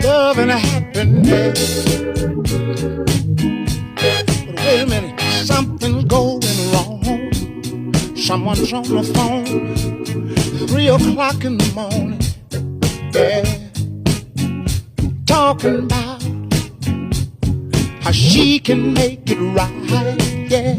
Love and happiness. But wait a minute, something's going wrong. Someone's on the phone, 3 o'clock in the morning. Yeah, talking about how she can make it right. Yeah.